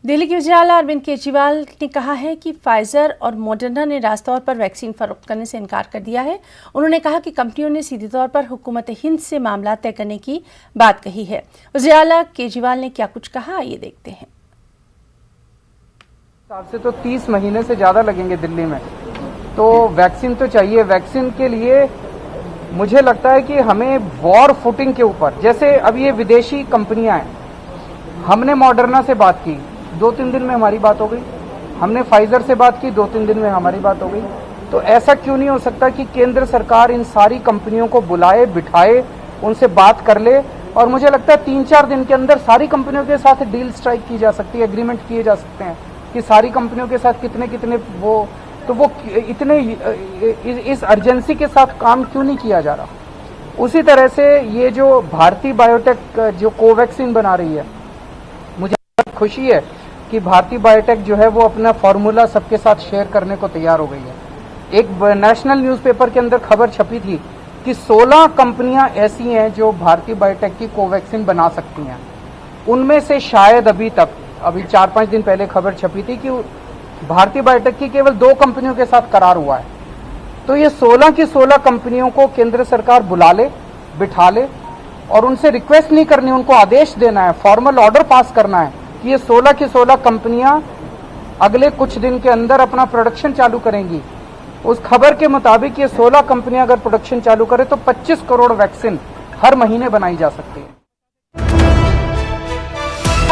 दिल्ली के वज़ीर-ए-आला अरविंद केजरीवाल ने कहा है कि फाइजर और मॉडर्ना ने रास्त तौर पर वैक्सीन फरोख्त करने से इनकार कर दिया है। उन्होंने कहा कि कंपनियों ने सीधे तौर पर हुकूमत हिंद से मामला तय करने की बात कही है। वज़ीर-ए-आला केजरीवाल ने क्या कुछ कहा, आइए देखते हैं। से तो 30 महीने से ज्यादा लगेंगे दिल्ली में, तो वैक्सीन तो चाहिए। वैक्सीन के लिए मुझे लगता है कि हमें वॉर फुटिंग के ऊपर, जैसे अब ये विदेशी कंपनियां हैं, हमने मॉडर्ना से बात की, 2-3 दिन में हमारी बात हो गई। हमने फाइजर से बात की, 2-3 दिन में हमारी बात हो गई। तो ऐसा क्यों नहीं हो सकता कि केंद्र सरकार इन सारी कंपनियों को बुलाए, बिठाए, उनसे बात कर ले, और मुझे लगता है 3-4 दिन के अंदर सारी कंपनियों के साथ डील स्ट्राइक की जा सकती है, एग्रीमेंट किए जा सकते हैं कि सारी कंपनियों के साथ कितने कितने वो इतने इस अर्जेंसी के साथ काम क्यों नहीं किया जा रहा। उसी तरह से ये जो भारतीय बायोटेक जो कोवैक्सीन बना रही है, मुझे बहुत खुशी है कि भारतीय बायोटेक जो है वो अपना फॉर्मूला सबके साथ शेयर करने को तैयार हो गई है। एक नेशनल न्यूज़पेपर के अंदर खबर छपी थी कि 16 कंपनियां ऐसी हैं जो भारतीय बायोटेक की कोवैक्सीन बना सकती हैं। उनमें से शायद अभी 4-5 दिन पहले खबर छपी थी कि भारतीय बायोटेक की केवल 2 कंपनियों के साथ करार हुआ है। तो ये 16 की 16 कंपनियों को केंद्र सरकार बुला ले, बिठा ले, और उनसे रिक्वेस्ट नहीं करनी, उनको आदेश देना है, फॉर्मल ऑर्डर पास करना है कि ये 16 की 16 कंपनियां अगले कुछ दिन के अंदर अपना प्रोडक्शन चालू करेंगी। उस खबर के मुताबिक ये 16 कंपनियां अगर प्रोडक्शन चालू करें तो 25 करोड़ वैक्सीन हर महीने बनाई जा सकती है।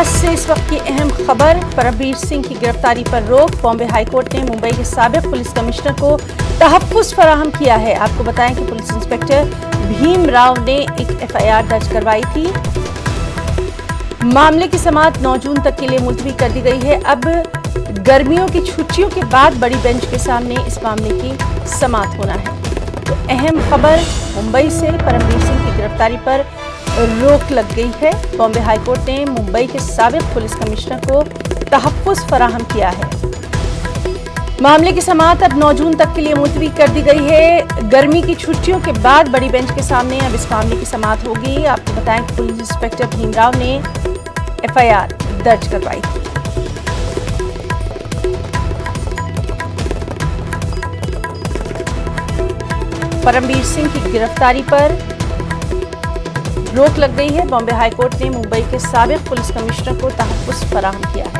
से इस वक्त की अहम खबर, परमबीर सिंह की गिरफ्तारी पर रोक। बॉम्बे हाईकोर्ट ने मुंबई के साबिक पुलिस कमिश्नर को तहफ्फुज़ फराहम किया है। आपको बताएं कि पुलिस इंस्पेक्टर भीम राव ने एक एफआईआर दर्ज करवाई थी। मामले की समाअत 9 जून तक के लिए मुलतवी कर दी गई है। अब गर्मियों की छुट्टियों के बाद बड़ी बेंच के सामने इस मामले की समाअत होना है। तो अहम खबर, मुंबई से परमबीर सिंह की गिरफ्तारी पर रोक लग गई है। बॉम्बे हाईकोर्ट ने मुंबई के साबिक पुलिस कमिश्नर को तहफ्फुज़ फराहम किया है। मामले की समाअत अब 9 जून तक के लिए मुलतवी कर दी गई है। गर्मी की छुट्टियों के बाद बड़ी बेंच के सामने अब इस मामले की समाअत होगी। आपको बताएं कि पुलिस इंस्पेक्टर भीमराव ने एफआईआर दर्ज करवाई थी। परमबीर सिंह की गिरफ्तारी पर रोक लग गई है। बॉम्बे हाईकोर्ट ने मुंबई के साबिक पुलिस कमिश्नर को तहफ्फुज़ फराहम किया है।